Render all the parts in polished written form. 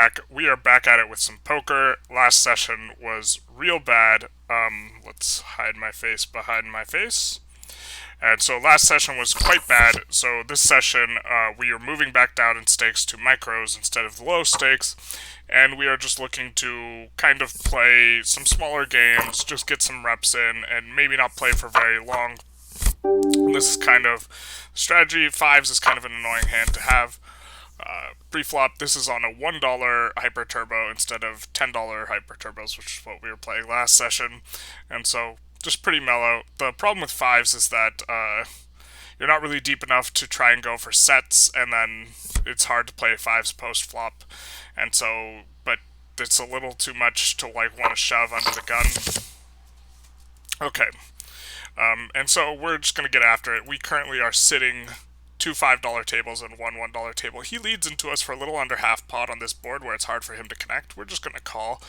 back. We are back at it with some poker. Last session was real bad. Let's hide my face behind my face. And so last session was quite bad. So this session, we are moving back down in stakes to micros instead of the low stakes. And we are just looking to kind of play some smaller games, just get some reps in, and maybe not play for very long. This is kind of strategy. Fives is kind of an annoying hand to have. Pre-flop, this is on a $1 hyper turbo instead of $10 hyper turbos, which is what we were playing last session. And so just pretty mellow. The problem with fives is that you're not really deep enough to try and go for sets, and then it's hard to play fives post-flop. And so, but it's a little too much to like want to shove under the gun. Okay. And so we're just going to get after it. We currently are sitting two $5 tables and one $1 table. He leads into us for a little under half pot on this board where it's hard for him to connect. We're just going to call.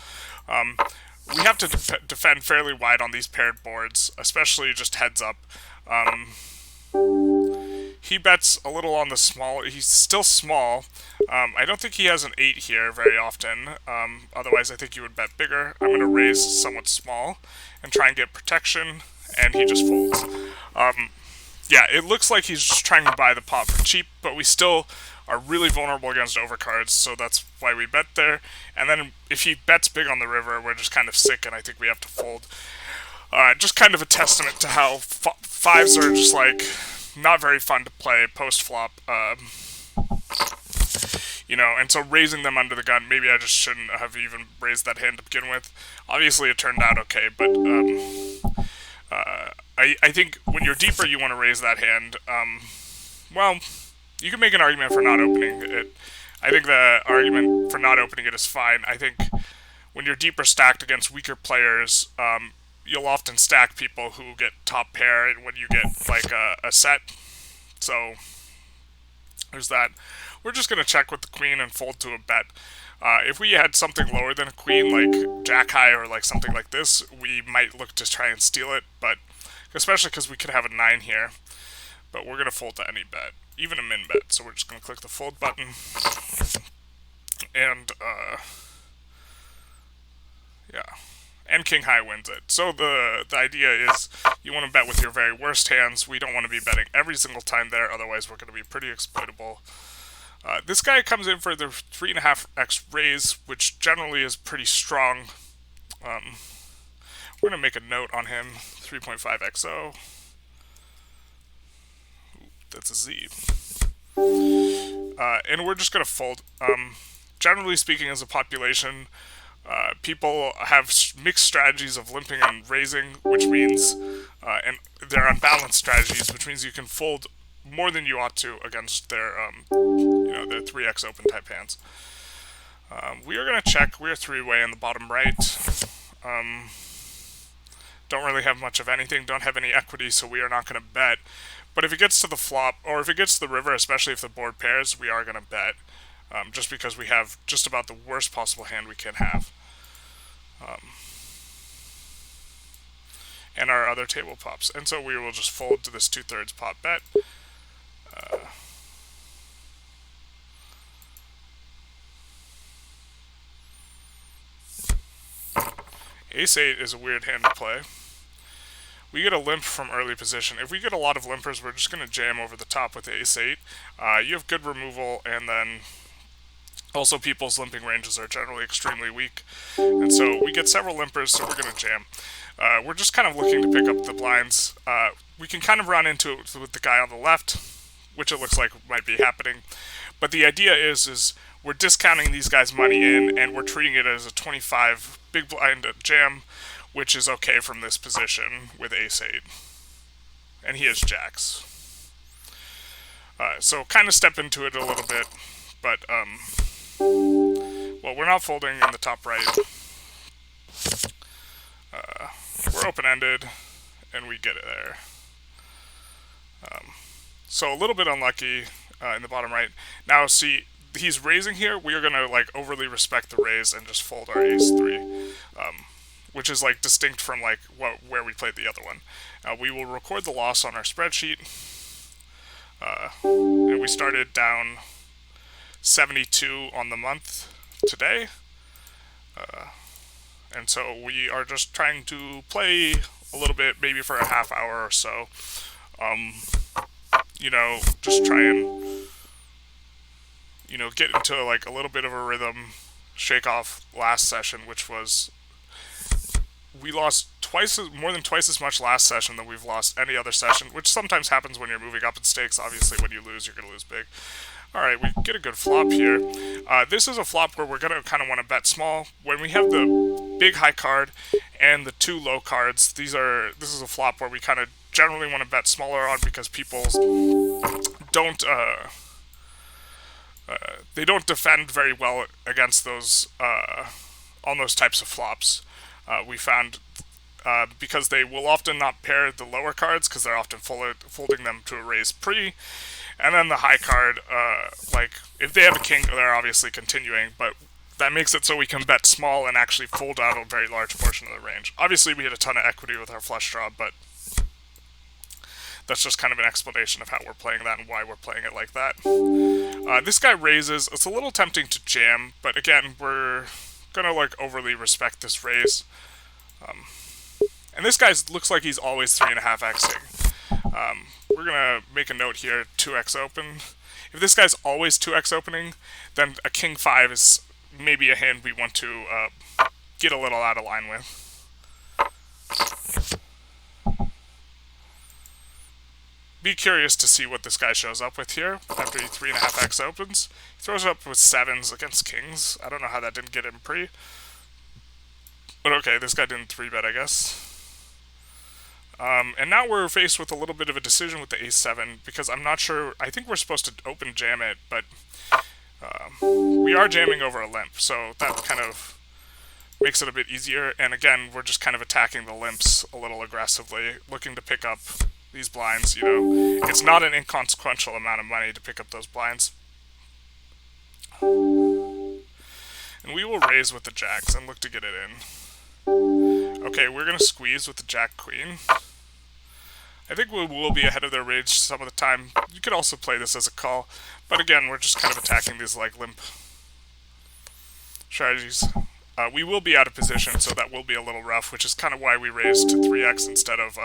We have to defend fairly wide on these paired boards, especially just heads up. He bets a little on the small. He's still small. I don't think he has an 8 here very often. Otherwise, I think he would bet bigger. I'm going to raise somewhat small and try and get protection, and he just folds. Yeah, it looks like he's just trying to buy the pot for cheap, but we still are really vulnerable against overcards, so that's why we bet there. And then if he bets big on the river, we're just kind of sick, and I think we have to fold. Just kind of a testament to how fives are just like not very fun to play post-flop. And so raising them under the gun, maybe I just shouldn't have even raised that hand to begin with. Obviously, it turned out okay, but I think when you're deeper, you want to raise that hand. Well, you can make an argument for not opening it. I think the argument for not opening it is fine. I think when you're deeper stacked against weaker players, you'll often stack people who get top pair when you get like a set. So there's that. We're just going to check with the queen and fold to a bet. If we had something lower than a queen, like jack high or like something like this, we might look to try and steal it, but especially because we could have a 9 here. But we're going to fold to any bet, even a min bet. So we're just going to click the fold button. And, yeah. And king high wins it. So the idea is you want to bet with your very worst hands. We don't want to be betting every single time there, otherwise we're going to be pretty exploitable. This guy comes in for the 3.5x raise, which generally is pretty strong. We're going to make a note on him, 3.5XO. That's a Z. And we're just going to fold. Generally speaking, as a population, people have mixed strategies of limping and raising, which means, and they're unbalanced strategies, which means you can fold more than you ought to against their, their 3x open type hands. We are going to check. We are 3-way in the bottom right. Don't really have much of anything. Don't have any equity, so we are not going to bet. But if it gets to the flop, or if it gets to the river, especially if the board pairs, we are going to bet. Just because we have just about the worst possible hand we can have. And our other table pops. And so we will just fold to this 2/3 pot bet. Ace-8 is a weird hand to play. We get a limp from early position. If we get a lot of limpers, we're just going to jam over the top with Ace-8. You have good removal, and then also people's limping ranges are generally extremely weak. And so we get several limpers, so we're going to jam. We're just kind of looking to pick up the blinds. We can kind of run into it with the guy on the left, which it looks like might be happening. But the idea is we're discounting these guys' money in, and we're treating it as a 25 big blind jam, which is okay from this position with Ace-8. And he has jacks. So kind of step into it a little bit, but, well, we're not folding in the top right. We're open-ended, and we get it there. So a little bit unlucky in the bottom right. Now, see, he's raising here. We are going to, like, overly respect the raise and just fold our Ace-3, which is, like, distinct from, like, where we played the other one. We will record the loss on our spreadsheet. And we started down 72 on the month, today. And so we are just trying to play a little bit, maybe for a half hour or so. Just try and, get into like a little bit of a rhythm, shake off last session, which was, we lost more than twice as much last session than we've lost any other session, which sometimes happens when you're moving up in stakes. Obviously, when you lose, you're going to lose big. Alright, we get a good flop here. This is a flop where we're going to kind of want to bet small. When we have the big high card and the two low cards, this is a flop where we kind of generally want to bet smaller on, because people don't they don't defend very well against those on those types of flops. We found because they will often not pair the lower cards because they're often folding them to a raise pre. And then the high card, if they have a king, they're obviously continuing, but that makes it so we can bet small and actually fold out a very large portion of the range. Obviously, we had a ton of equity with our flush draw, but that's just kind of an explanation of how we're playing that and why we're playing it like that. This guy raises. It's a little tempting to jam, but again, we're gonna overly respect this raise. And this guy looks like he's always 3.5xing. We're gonna make a note here, 2x open. If this guy's always 2x opening, then a king 5 is maybe a hand we want to get a little out of line with. Be curious to see what this guy shows up with here after he 3.5x opens. He throws up with 7s against kings. I don't know how that didn't get him pre. But okay, this guy didn't 3-bet, I guess. And now we're faced with a little bit of a decision with the ace-7, because I'm not sure. I think we're supposed to open jam it, but we are jamming over a limp, so that kind of makes it a bit easier. And again, we're just kind of attacking the limps a little aggressively, looking to pick up these blinds. It's not an inconsequential amount of money to pick up those blinds. And we will raise with the jacks and look to get it in. Okay, we're going to squeeze with the jack-queen. I think we will be ahead of their range some of the time. You could also play this as a call, but again, we're just kind of attacking these limp strategies. We will be out of position, so that will be a little rough, which is kind of why we raised to 3x instead of...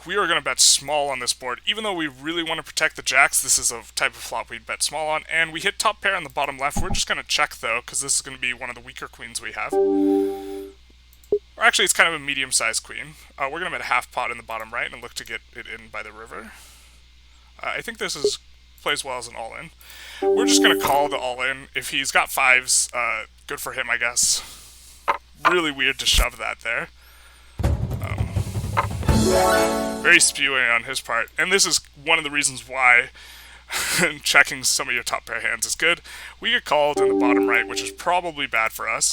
we are going to bet small on this board. Even though we really want to protect the jacks, this is a type of flop we'd bet small on. And we hit top pair on the bottom left. We're just going to check, though, because this is going to be one of the weaker queens we have. Or actually, it's kind of a medium-sized queen. We're going to bet half pot in the bottom right and look to get it in by the river. I think this plays well as an all-in. We're just going to call the all-in. If he's got 5s, good for him, I guess. Really weird to shove that there. Very spewing on his part. And this is one of the reasons why checking some of your top pair hands is good. We get called in the bottom right, which is probably bad for us.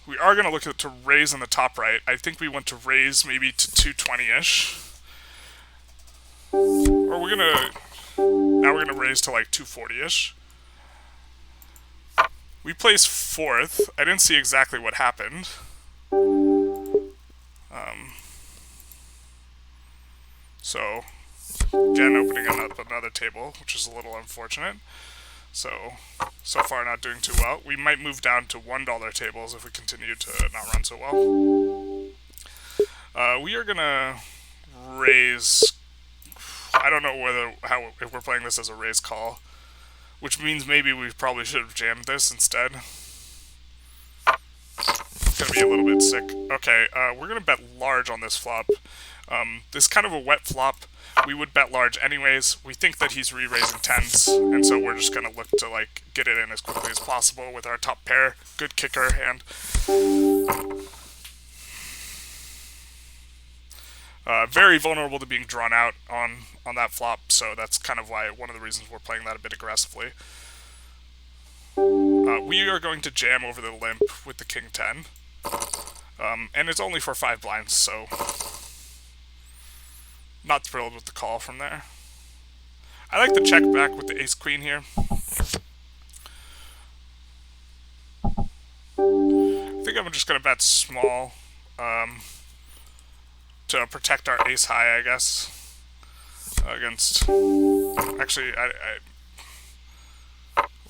We are going to look to raise in the top right. I think we want to raise maybe to 220-ish. Or we're going to... Now we're going to raise to 240-ish. We placed 4th. I didn't see exactly what happened. So, again, opening up another table, which is a little unfortunate. So far not doing too well. We might move down to $1 tables if we continue to not run so well. We are going to raise... I don't know if we're playing this as a raise call, which means maybe we probably should have jammed this instead. It's going to be a little bit sick. Okay, we're going to bet large on this flop. This is kind of a wet flop. We would bet large anyways. We think that he's re-raising 10s, and so we're just going to look to get it in as quickly as possible with our top pair. Good kicker hand. Very vulnerable to being drawn out on that flop, so that's kind of why one of the reasons we're playing that a bit aggressively. We are going to jam over the limp with the king 10, and it's only for 5 blinds, so not thrilled with the call from there. I like the check back with the ace queen here. I think I'm just going to bet small to protect our ace high, I guess, against... Actually,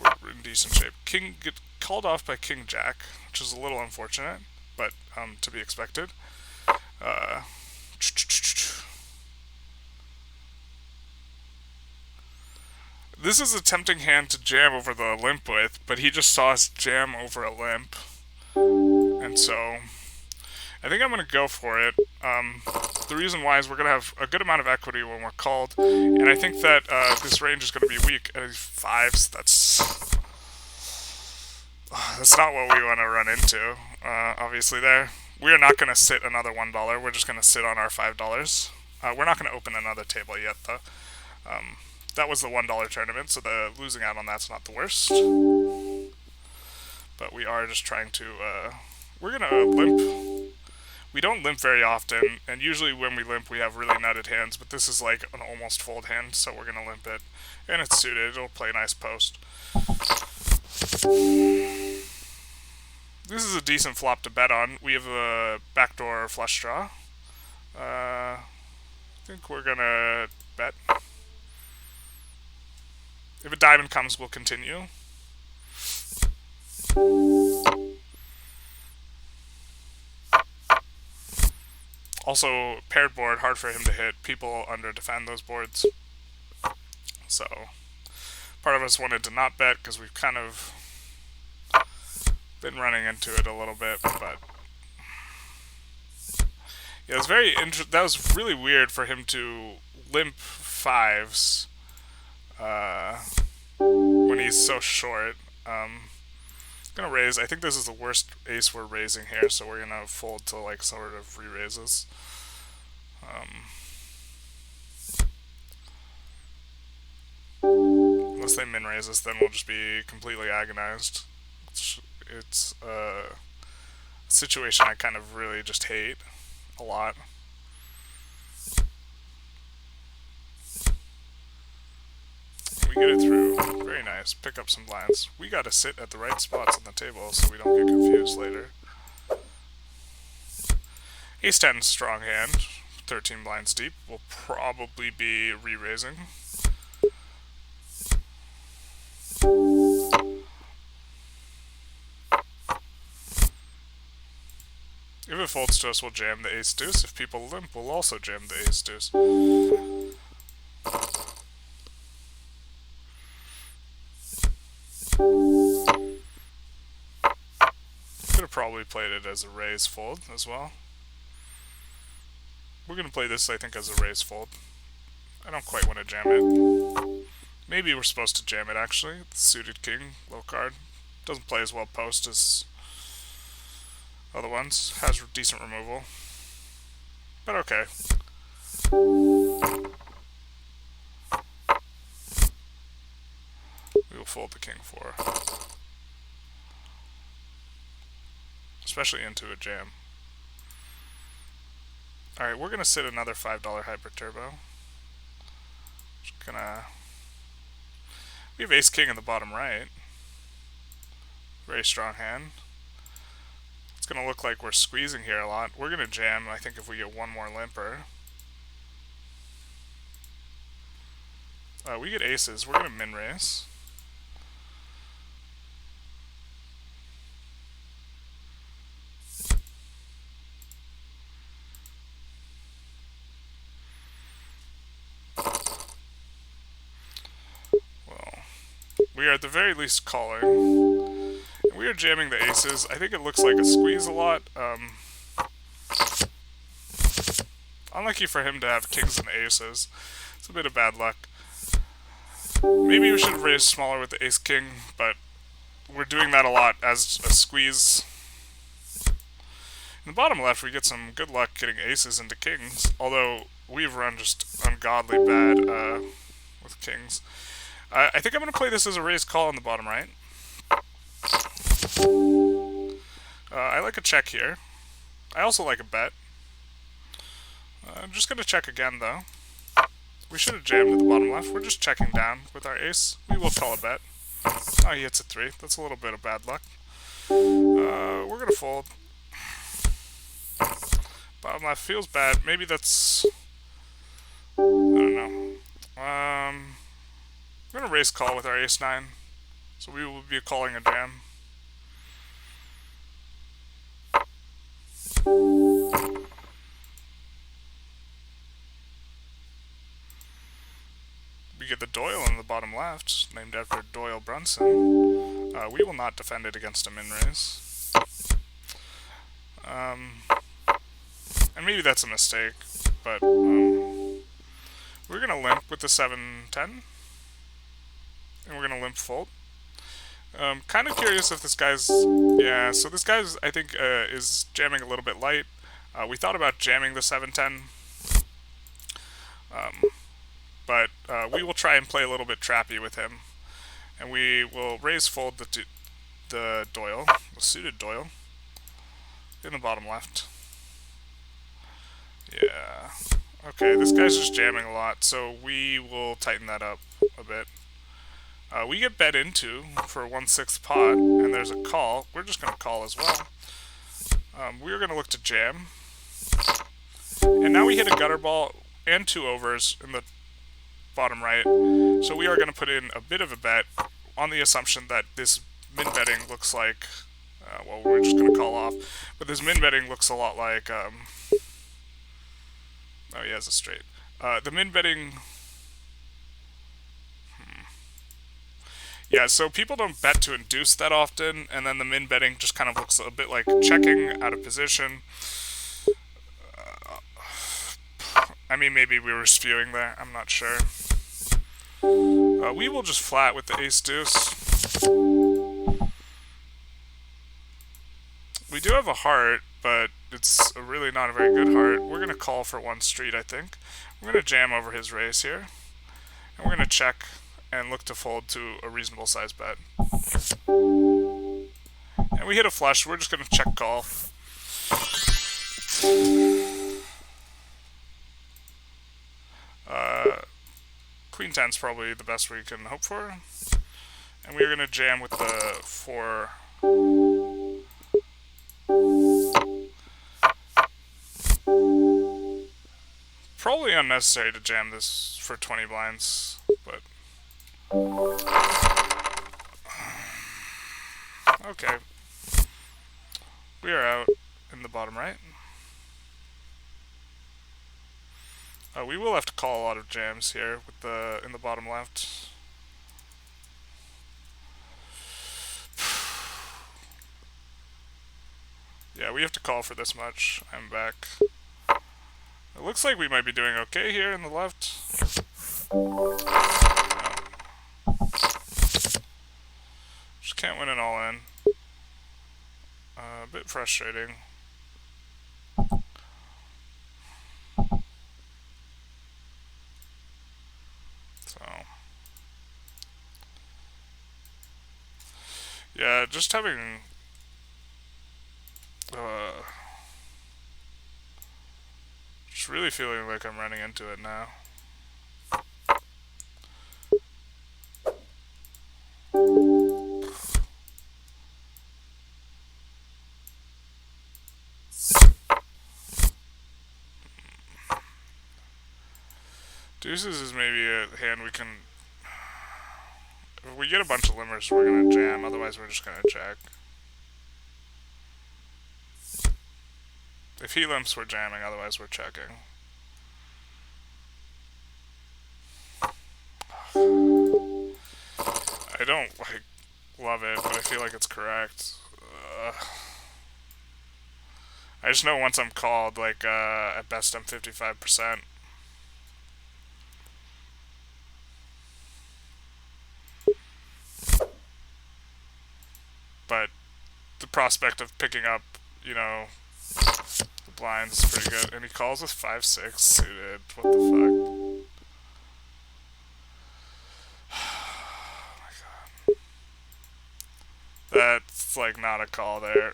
we're decent shape. King get called off by King Jack, which is a little unfortunate, but to be expected. This is a tempting hand to jam over the limp with, but he just saw us jam over a limp. And so I think I'm going to go for it. The reason why is we're going to have a good amount of equity when we're called, and I think that this range is going to be weak. At fives, that's not what we want to run into, obviously there. We are not going to sit another $1. We're just going to sit on our $5. We're not going to open another table yet, though. That was the $1 tournament, so the losing out on that's not the worst. But we are just trying to... we're going to limp. We don't limp very often, and usually when we limp we have really nutted hands, but this is like an almost fold hand, so we're going to limp it. And it's suited. It'll play a nice post. This is a decent flop to bet on. We have a backdoor flush draw. I think we're going to bet. If a diamond comes, we'll continue. Also, paired board, hard for him to hit. People under defend those boards. So, part of us wanted to not bet because we've kind of been running into it a little bit, but yeah, it was that was really weird for him to limp fives when he's so short. Gonna raise. I think this is the worst ace we're raising here, so we're gonna fold to like sort of re-raises. Unless they min raise us, then we'll just be completely agonized. It's a situation I kind of really just hate a lot. We get it through. Very nice. Pick up some blinds. We gotta sit at the right spots on the table so we don't get confused later. Ace 10, strong hand. 13 blinds deep. We'll probably be re-raising. If it folds to us, we'll jam the ace deuce. If people limp, we'll also jam the ace deuce. Could have probably played it as a raise fold as well. We're going to play this, I think, as a raise fold. I don't quite want to jam it. Maybe we're supposed to jam it, actually. The suited king, low card. Doesn't play as well post as other ones. Has decent removal. But okay. We will fold the king 4. Especially into a jam. Alright, we're gonna sit another $5 hyper turbo. Just gonna... We have ace king in the bottom right. Very strong hand. It's gonna look like we're squeezing here a lot. We're gonna jam, I think, if we get one more limper. We get aces. We're gonna min raise. We are at the very least calling. And we are jamming the aces. I think it looks like a squeeze a lot. Unlucky for him to have kings and aces. It's a bit of bad luck. Maybe we should have raised smaller with the ace king, but we're doing that a lot as a squeeze. In the bottom left, we get some good luck getting aces into kings, although we've run just ungodly bad with kings. I think I'm going to play this as a raise call on the bottom right. I like a check here. I also like a bet. I'm just going to check again, though. We should have jammed at the bottom left. We're just checking down with our ace. We will call a bet. Oh, he hits a 3. That's a little bit of bad luck. We're going to fold. Bottom left feels bad. Maybe that's... I don't know. I'm going to raise call with our ace 9. So we will be calling a jam. We get the Doyle in the bottom left, named after Doyle Brunson. We will not defend it against a min-raise. And maybe that's a mistake, but we're going to limp with the 7-10, and we're going to limp fold. Kind of curious if this guy's... Yeah, so this guy's, I think, is jamming a little bit light. We thought about jamming the 7-10, but we will try and play a little bit trappy with him. And we will raise fold the Doyle, the suited Doyle, in the bottom left. Yeah. Okay, this guy's just jamming a lot, so we will tighten that up a bit. We get bet into for 1/6 pot, and there's a call. We're just going to call as well. We're going to look to jam. And now we hit a gutter ball and 2 overs in the bottom right. So we are going to put in a bit of a bet on the assumption that this min betting looks like... well, we're just going to call off. But this min betting looks a lot like... oh, he has a straight. The min betting... Yeah, so people don't bet to induce that often, and then the min betting just kind of looks a bit like checking out of position. I mean, maybe we were spewing there, I'm not sure. We will just flat with the ace-deuce. We do have a heart, but it's really not a very good heart. We're going to call for 1 street, I think. We're going to jam over his raise here. And we're going to check and look to fold to a reasonable size bet. And we hit a flush. We're just going to check call. Queen 10's probably the best we can hope for. And we're going to jam with the 4. Probably unnecessary to jam this for 20 blinds, but... Okay. We are out in the bottom right. We will have to call a lot of jams here with the in the bottom left. Yeah, we have to call for this much. I'm back. It looks like we might be doing okay here in the left. Just can't win it all in. A bit frustrating. So, yeah, just having just really feeling like I'm running into it now. Deuces is maybe a hand we can... If we get a bunch of limbers, we're going to jam. Otherwise, we're just going to check. If he limps, we're jamming. Otherwise, we're checking. I don't, love it, but I feel like it's correct. I just know once I'm called, at best I'm 55%. But the prospect of picking up, the blinds is pretty good. And he calls with 5-6 suited. What the fuck? Oh my god. That's, not a call there.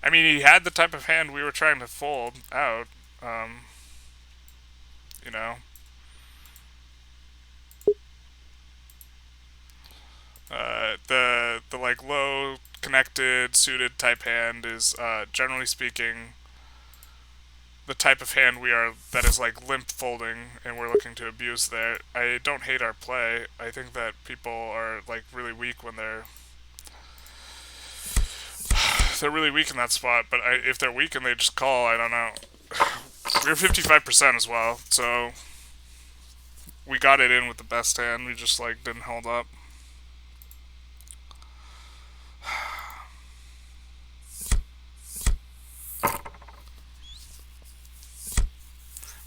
I mean, he had the type of hand we were trying to fold out. The low connected suited type hand is generally speaking the type of hand we are that is like limp folding and we're looking to abuse there. I don't hate our play. I think that people are like really weak when they're really weak in that spot, but if they're weak and they just call, I don't know. We're 55% as well, so we got it in with the best hand. We just like didn't hold up.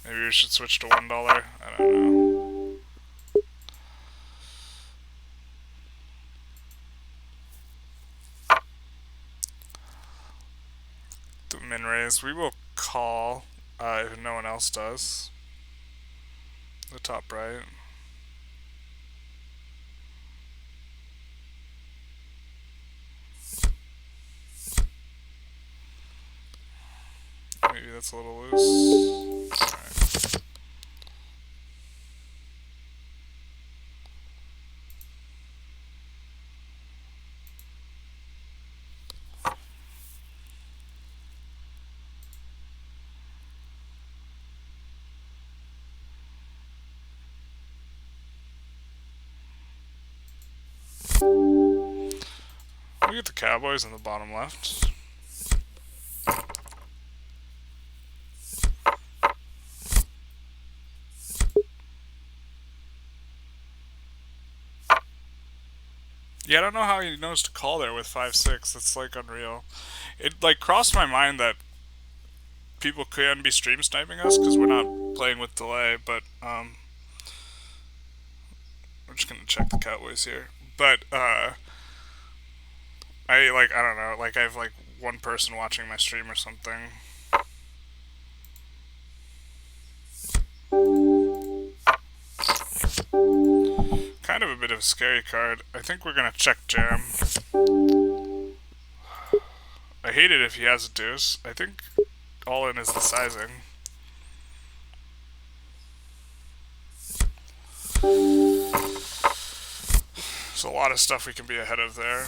Maybe we should switch to $1. I don't know. The min raise. We will call if no one else does. The top right. Maybe that's a little loose. Alright. We get the Cowboys in the bottom left. Yeah, I don't know how he knows to call there with 5-6. It's like unreal. It like crossed my mind that people can be stream sniping us because we're not playing with delay, but we're just gonna check the Cowboys here. But I don't know, like I have like one person watching my stream or something. Kind of a bit of a scary card. I think we're gonna check jam. I hate it if he has a deuce. I think all in is the sizing. There's a lot of stuff we can be ahead of there.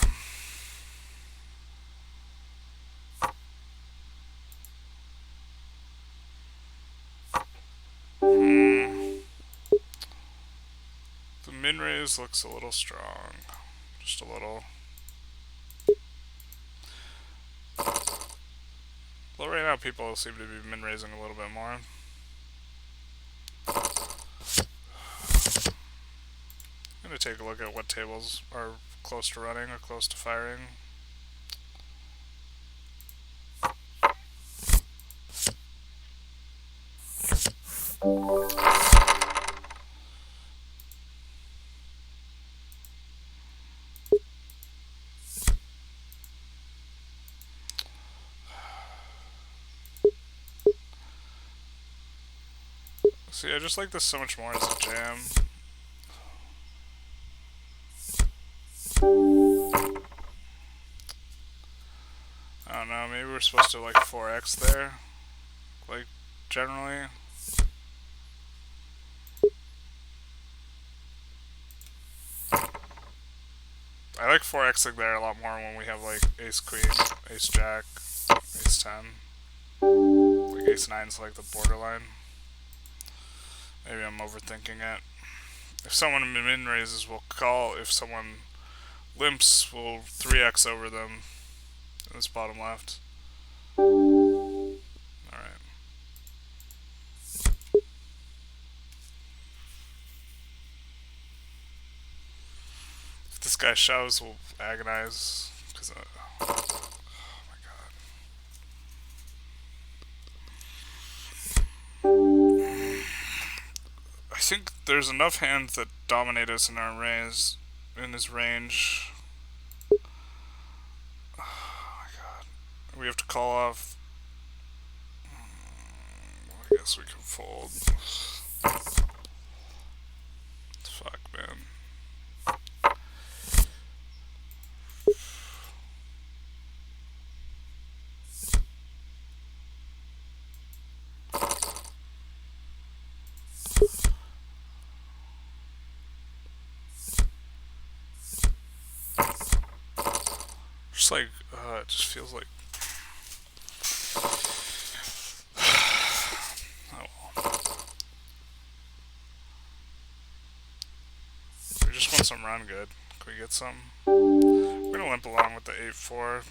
The min raise looks a little strong. Just a little. Well, right now people seem to be min raising a little bit more. I'm gonna take a look at what tables are close to running or close to firing. See, I just like this so much more as a jam. I don't know, maybe we're supposed to like 4x there. Like, generally. I like 4xing there a lot more when we have like ace queen, ace jack, ace 10. Like ace 9's like the borderline. Maybe I'm overthinking it. If someone min raises, we'll call. If someone limps, we'll 3x over them in this bottom left. Alright. If this guy shoves, we'll agonize. Because, oh my god. I think there's enough hands that dominate us in our raise, in his range. Oh my god. We have to call off. I guess we can fold. Fuck, man. Just like, it just feels like just want some run good. Can we get some? We're gonna limp along with the 8-4.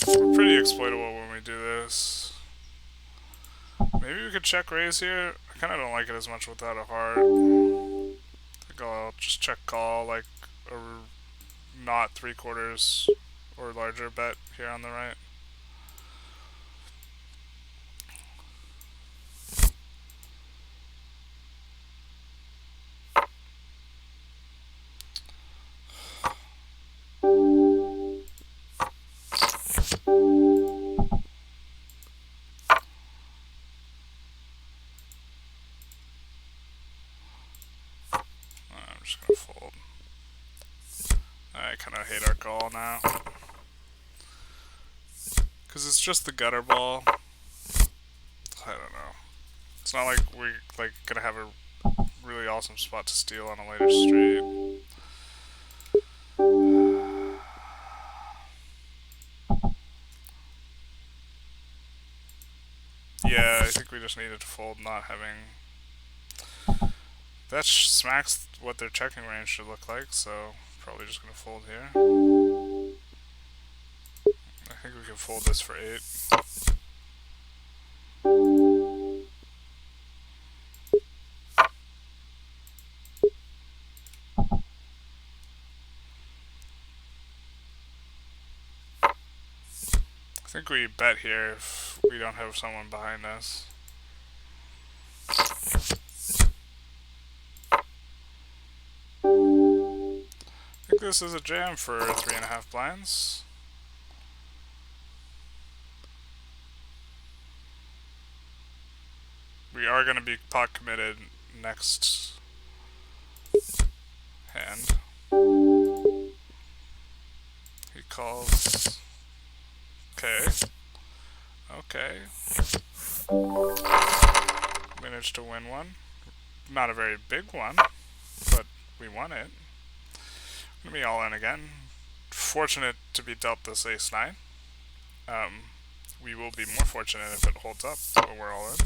We're pretty exploitable when we do this. Maybe we could check raise here. I kind of don't like it as much without a heart. I think I'll just check call like a not 3/4 or larger bet here on the right. I'm just gonna fold. I kind of hate our call now. Because it's just the gutter ball. I don't know. It's not like we're gonna have a really awesome spot to steal on a later street. Yeah, I think we just needed to fold, not having... That smacks what their checking range should look like, so probably just gonna fold here. I think we can fold this for 8. I think we bet here if we don't have someone behind us. I think this is a jam for 3.5 blinds. We are going to be pot committed next hand. He calls. Okay. Okay. Managed to win one. Not a very big one, but we won it. I'm gonna be all in again. Fortunate to be dealt this ace-9. We will be more fortunate if it holds up, but we're all in.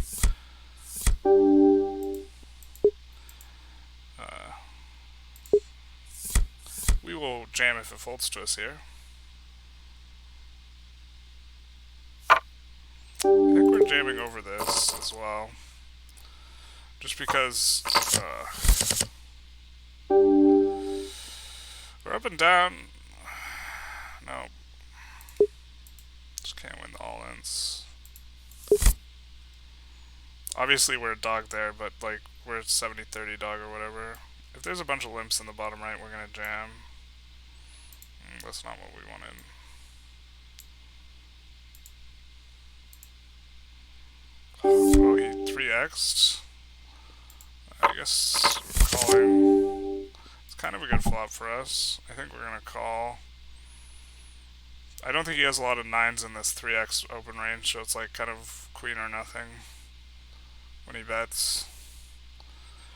We will jam if it folds to us here. I think we're jamming over this as well. Just because we're up and down. No. Just can't win the all-ins. Obviously we're a dog there, but like we're 70-30 dog or whatever. If there's a bunch of limps in the bottom right, we're gonna jam. That's not what we wanted. Oh, he 3x'd. I guess we're calling. It's kind of a good flop for us. I think we're gonna call. I don't think he has a lot of 9s in this 3x open range, so it's like kind of queen or nothing when he bets.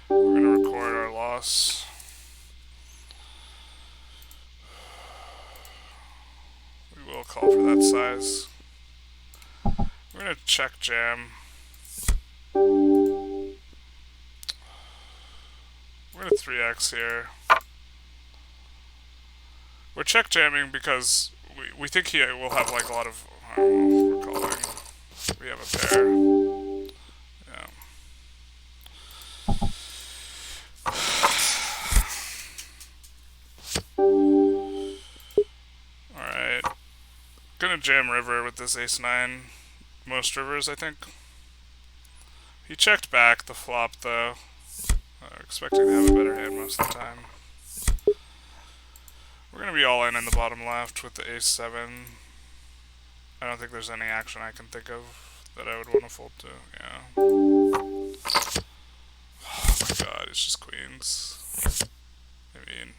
We're gonna record our loss. We will call for that size. We're gonna check jam. We're gonna 3x here. We're check jamming because we think he will have like a lot of. I don't know if we're calling. We have a pair. Yeah. Alright. Gonna jam river with this ace-9. Most rivers, I think. He checked back the flop though. Expecting to have a better hand most of the time. We're gonna be all in the bottom left with the ace-7. I don't think there's any action I can think of that I would want to fold to. Yeah. Oh my god, it's just queens. I mean,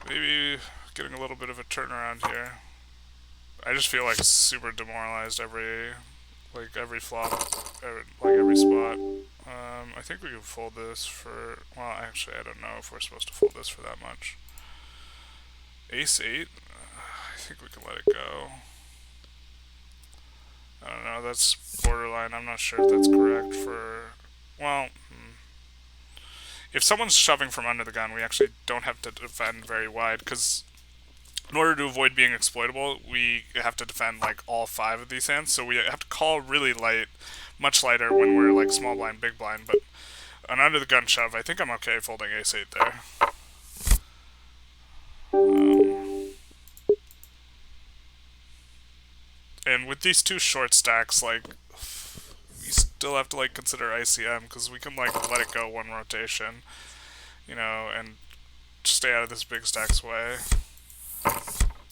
maybe getting a little bit of a turnaround here. I just feel like super demoralized every flop, every spot. I think we can fold this for, well, actually, I don't know if we're supposed to fold this for that much. Ace-8, I think we can let it go. I don't know, that's borderline. I'm not sure if that's correct for, well, if someone's shoving from under the gun, we actually don't have to defend very wide, because in order to avoid being exploitable, we have to defend like all 5 of these hands. So we have to call really light, much lighter when we're like small blind, big blind. But an under the gun shove, I think I'm okay folding ace-8 there. And with these 2 short stacks, like, we still have to like consider ICM, because we can like let it go 1 rotation, you know, and stay out of this big stack's way.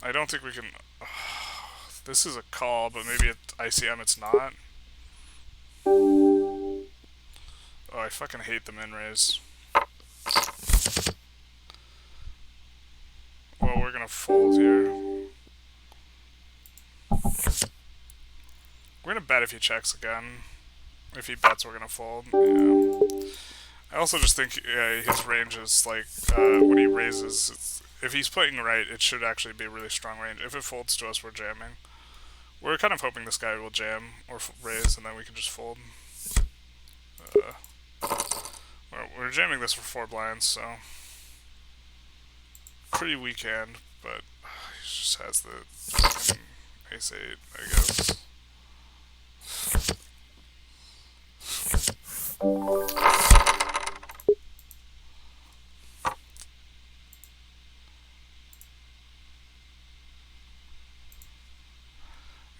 I don't think we can. This is a call, but maybe at ICM it's not. Oh, I fucking hate the min raise. Well, we're gonna fold here. We're gonna bet if he checks again. If he bets, we're gonna fold. Yeah. I also just think his range is like when he raises. If he's playing right, it should actually be a really strong range. If it folds to us, we're jamming. We're kind of hoping this guy will jam or raise, and then we can just fold. We're jamming this for 4 blinds, so pretty weak hand, but he just has the ace-8, I guess.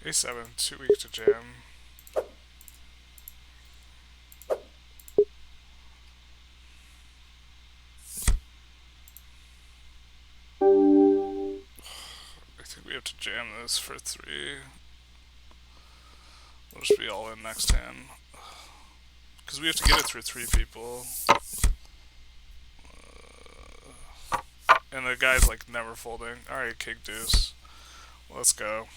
A7, too weak to jam. I think we have to jam this for 3. We'll just be all in next hand. Because we have to get it through 3 people. And the guy's like never folding. Alright, king deuce. Let's go.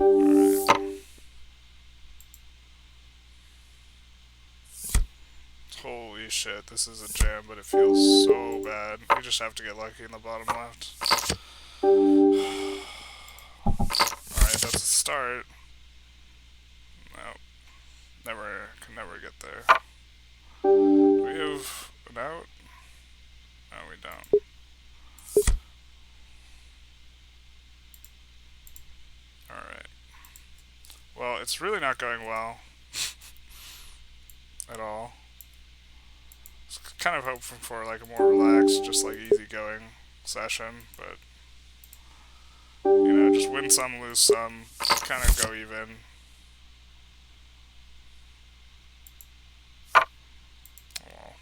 Alright. Holy shit, this is a jam, but it feels so bad. We just have to get lucky in the bottom left. Alright, that's a start. Nope. Can never get there. Do we have an out? No, we don't. Alright. Well, it's really not going well. At all. I was kind of hoping for like a more relaxed, just like easygoing session, but you know, just win some, lose some, kind of go even. Well,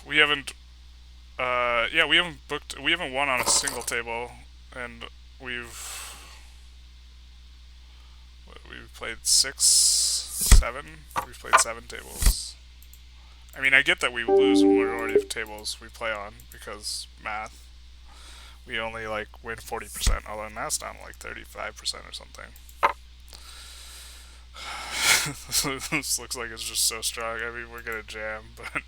we haven't we haven't won on a single table, and we've played 6, 7? We've played 7 tables. I mean, I get that we lose a majority of tables we play on, because math. We only, like, win 40%, although math's down like 35% or something. This looks like it's just so strong. I mean, we're gonna jam, but...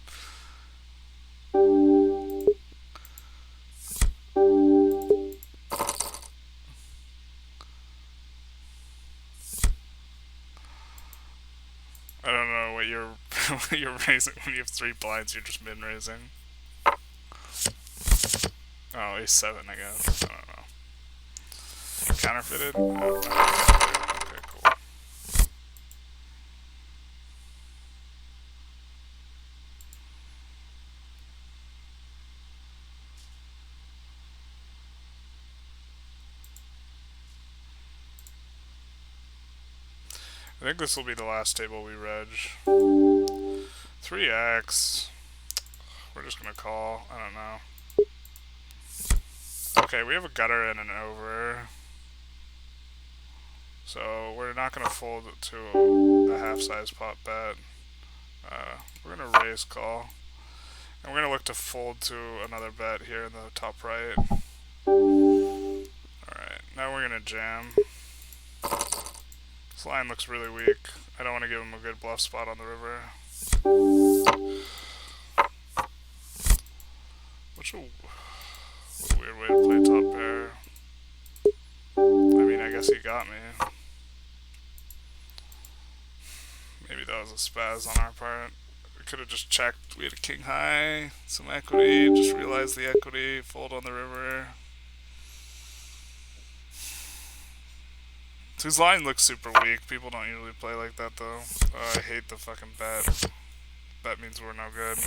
I don't know what you're raising when you have 3 blinds. You're just min raising. Oh, ace-7, I guess. I don't know. Counterfeited? Oh, okay, cool. I think this will be the last table we reg. 3x. We're just gonna call. I don't know. Okay, we have a gutter and an over. So we're not gonna fold to a half-size pot bet. We're gonna raise call. And we're gonna look to fold to another bet here in the top right. Alright, now we're gonna jam. This line looks really weak. I don't want to give him a good bluff spot on the river. What a weird way to play top pair. I mean, I guess guess he got me. Maybe that was a spaz on our part. We could have just checked. We had a king high, some equity, just realized the equity, fold on the river. His line looks super weak. People don't usually play like that though. I hate the fucking bet. Bet means we're no good.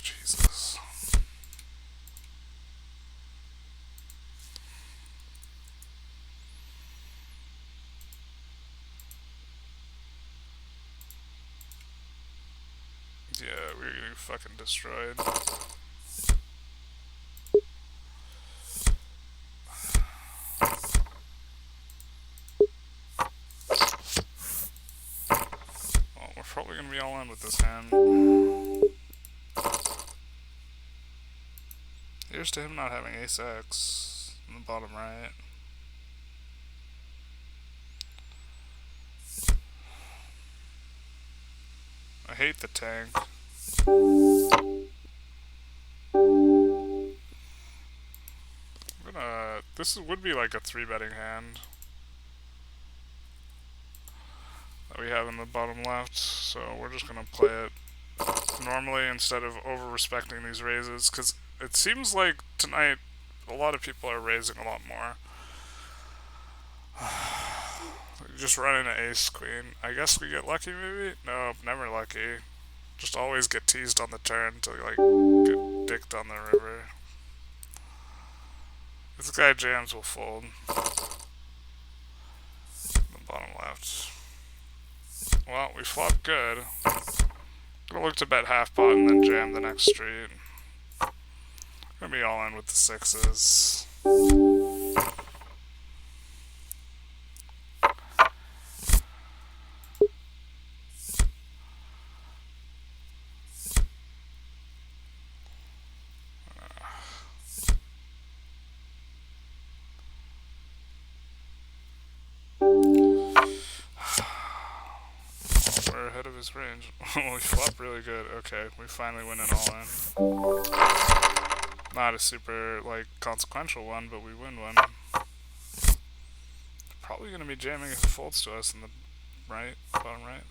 Jesus. Yeah, we're getting fucking destroyed. Well, we're probably gonna be all in with this hand. Here's to him not having ace-x in the bottom right. I hate the tank. This would be like a 3-betting hand that we have in the bottom left, so we're just gonna play it normally instead of over-respecting these raises, because it seems like tonight a lot of people are raising a lot more. Just running an ace-queen. I guess we get lucky maybe? No, never lucky. Just always get teased on the turn to like get dicked on the river. If this guy jams, we'll fold. The bottom left. Well, we flopped good. Gonna look to bet half pot and then jam the next street. Gonna be all in with the sixes. Ahead of his range. We flop really good. Okay, we finally win an all-in. Not a super, like, consequential one, but we win one. Probably gonna be jamming if it folds to us in the right, bottom right.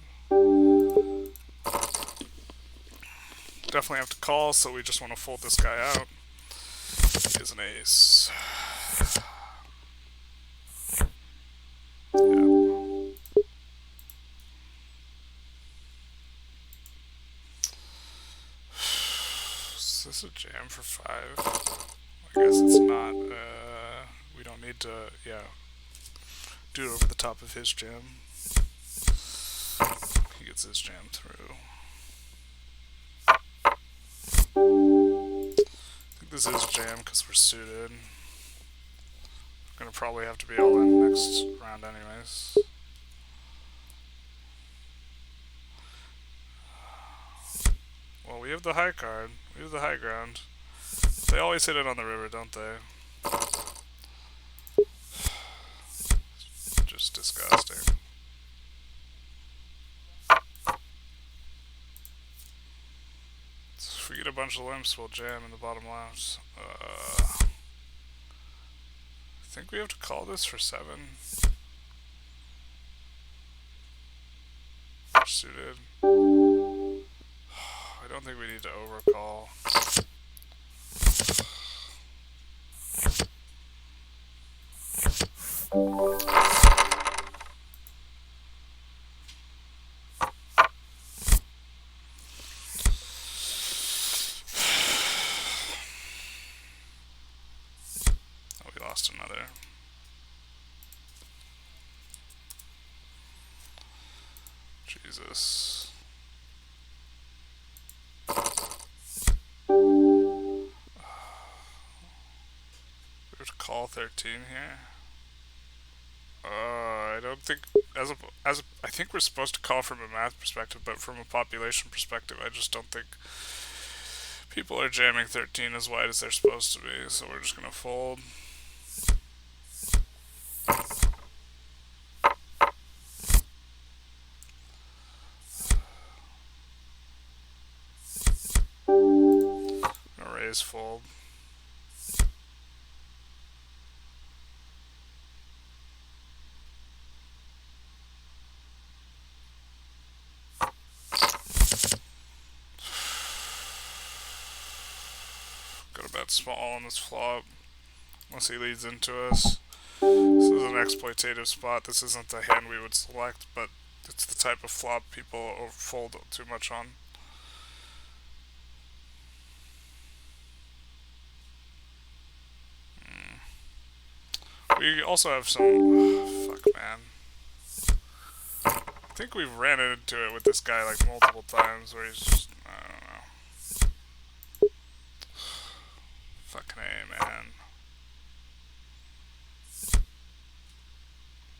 Definitely have to call, so we just want to fold this guy out. He is an ace. Yeah. Is this a jam for 5? I guess it's not. We don't need to, yeah, do it over the top of his jam. He gets his jam through. I think this is jam because we're suited. We're gonna probably have to be all in next round anyways. Well, we have the high card. We have the high ground. They always hit it on the river, don't they? Just disgusting. So if we get a bunch of limps, we'll jam in the bottom left. I think we have to call this for 7. We're suited. I don't think we need to overcall. Oh, we lost another. Jesus. We have to call 13 here. I don't think I think we're supposed to call from a math perspective, but from a population perspective, I just don't think people are jamming 13 as wide as they're supposed to be. So we're just gonna fold. Gonna raise fold. Go to bet small on this flop. Unless he leads into us. This is an exploitative spot. This isn't the hand we would select, but it's the type of flop people fold too much on. We also have some... fuck, man. I think we've ran into it with this guy like multiple times where he's just... I don't know. Fucking A, man.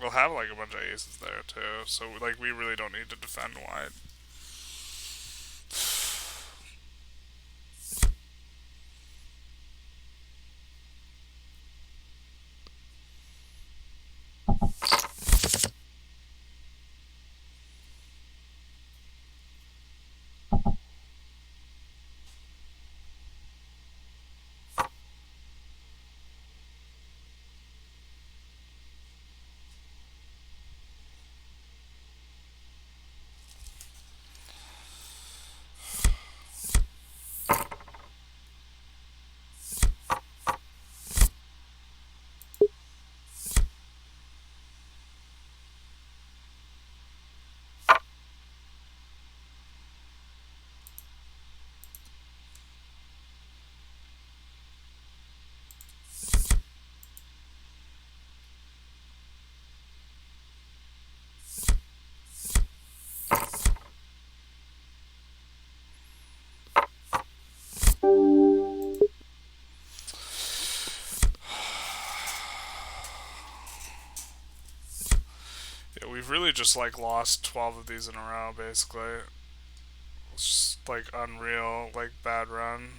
We'll have like a bunch of aces there too, so like we really don't need to defend wide. We've really just like lost 12 of these in a row, basically. It's just like unreal, like bad run.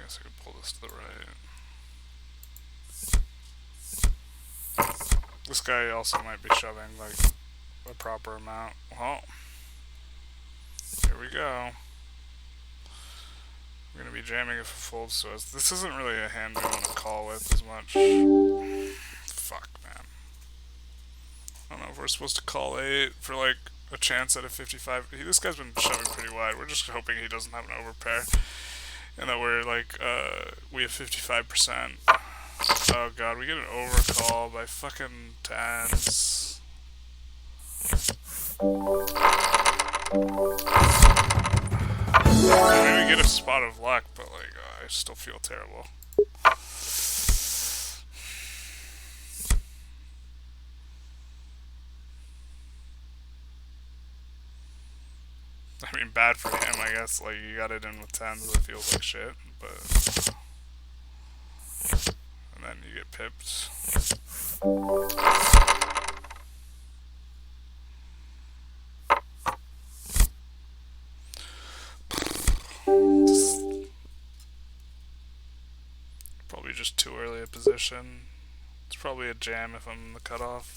I could pull this to the right. This guy also might be shoving like a proper amount. Well, here we go. We're gonna be jamming if it folds to us. This isn't really a hand we want to call with as much. Fuck, man. I don't know if we're supposed to call 8 for like a chance at a 55. This guy's been shoving pretty wide. We're just hoping he doesn't have an overpair. And that we're like, we have 55%. Oh god, we get an overcall by fucking tens. Maybe we get a spot of luck, but like, I still feel terrible. I mean, bad for him, I guess. Like, you got it in with tens, it feels like shit, but... And then you get pipped. Probably just too early a position. It's probably a jam if I'm in the cutoff.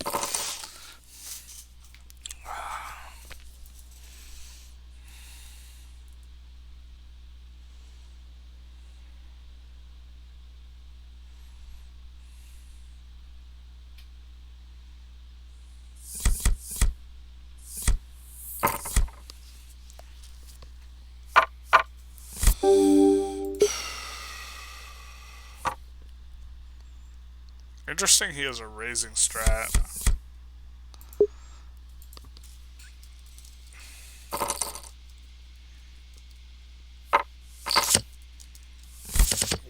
Interesting, he has a raising strat.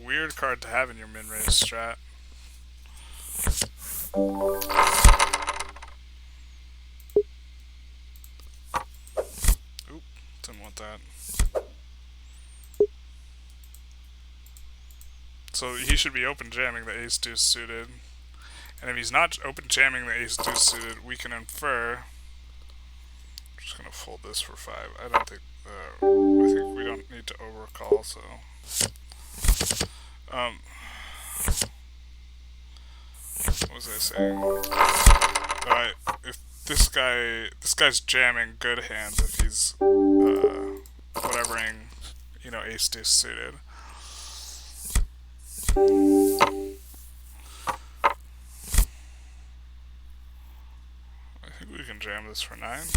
Weird card to have in your min-raise strat. Oop, Didn't want that. So he should be open jamming the ace deuce suited. And if he's not open jamming the ace deuce suited, we can infer. I'm just gonna fold this for 5. I don't think. I think we don't need to overcall. So. What was I saying? If this guy's jamming good hands if he's whatevering, you know, ace deuce suited. I think we can jam this for 9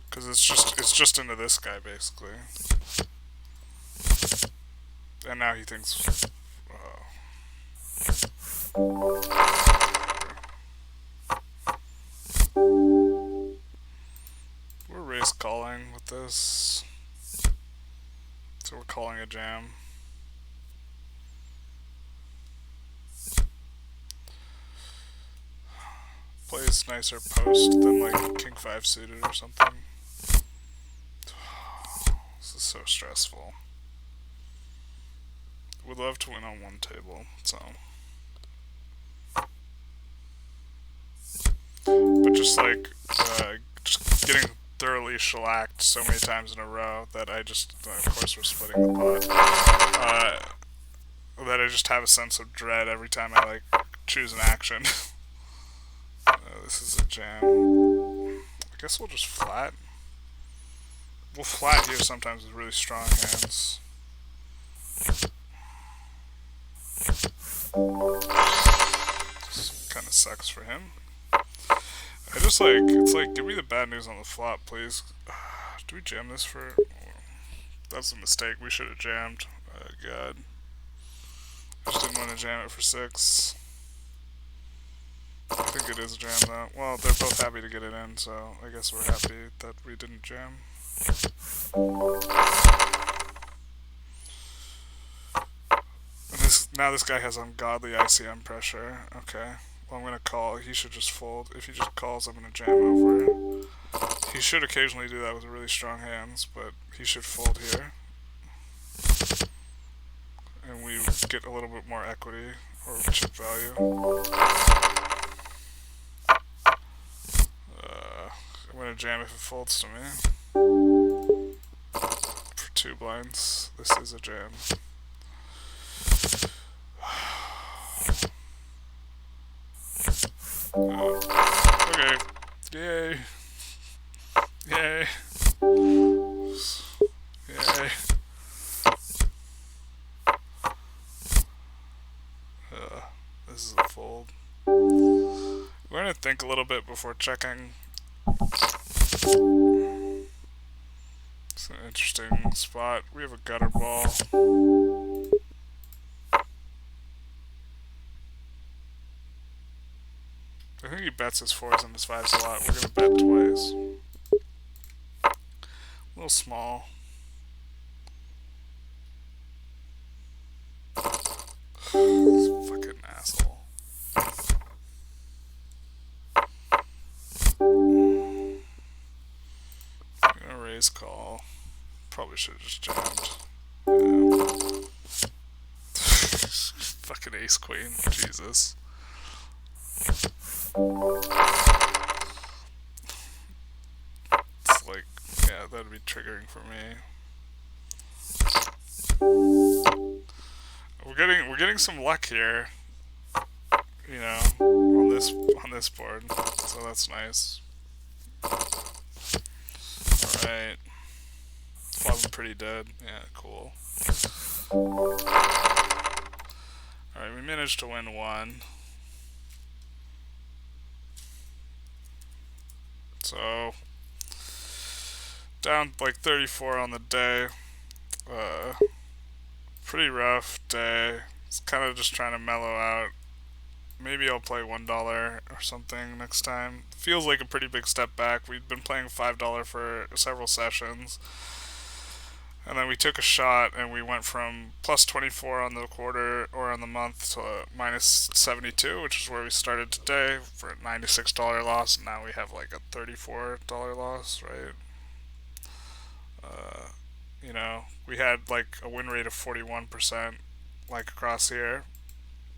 because it's just into this guy basically, and now he thinks. We're raise calling with this, so we're calling a jam. Plays nicer post than like king 5 suited or something. This is so stressful. Would love to win on one table, so. But just like, just getting thoroughly shellacked so many times in a row that I just, of course we're splitting the pot, that I just have a sense of dread every time I like choose an action. This is a jam. I guess we'll just flat. We'll flat here sometimes with really strong hands. This kind of sucks for him. I just like, it's like, give me the bad news on the flop, please. Do we jam this for? That's a mistake. We should have jammed. Oh god. I just didn't want to jam it for 6. I think it is a jam though. Well, they're both happy to get it in, so I guess we're happy that we didn't jam. And now this guy has ungodly ICM pressure. Okay. Well, I'm gonna call. He should just fold. If he just calls, I'm gonna jam over. He should occasionally do that with really strong hands, but he should fold here. And we get a little bit more equity, or chip value. I'm gonna jam if it folds to me. For 2 blinds, this is a jam. Okay. Yay. Yay. Yay. This is a fold. We're gonna think a little bit before checking. It's an interesting spot. We have a gutter ball. I think he bets his 4s and his 5s a lot. We're gonna bet twice. A little small. Fucking asshole. I'm gonna raise call. Probably should have just jammed. Yeah. Fucking ace queen. Jesus. It's like, yeah, that'd be triggering for me. We're getting some luck here, you know, on this board, so that's nice. All right, well, I'm pretty dead. Yeah, cool. All right, we managed to win 1. So, down like 34 on the day. Pretty rough day. It's kind of just trying to mellow out. Maybe I'll play $1 or something next time. Feels like a pretty big step back. We'd been playing $5 for several sessions. And then we took a shot and we went from plus 24 on the quarter or on the month to minus 72, which is where we started today for a $96 loss. And now we have like a $34 loss, right? we had like a win rate of 41%, like across here,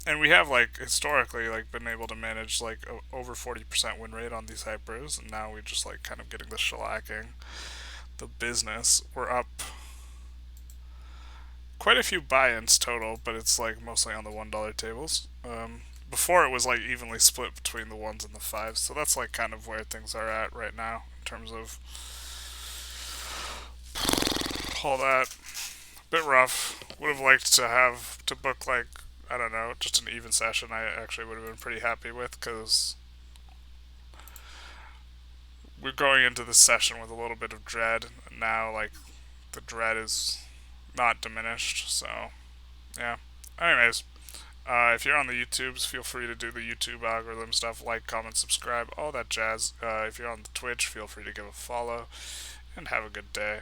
and we have like historically like been able to manage like over 40% win rate on these hypers, and now we're just like kind of getting the shellacking. The business, we're up quite a few buy-ins total, but it's like mostly on the $1 tables. Before it was like evenly split between the ones and the fives, so that's like kind of where things are at right now in terms of all that. Bit rough. Would have liked to have to book like, I don't know, just an even session. I actually would have been pretty happy with, because we're going into this session with a little bit of dread, and now like the dread is not diminished. So yeah. Anyways, if you're on the YouTubes, feel free to do the YouTube algorithm stuff, like, comment, subscribe, all that jazz. If you're on the Twitch, feel free to give a follow, and have a good day.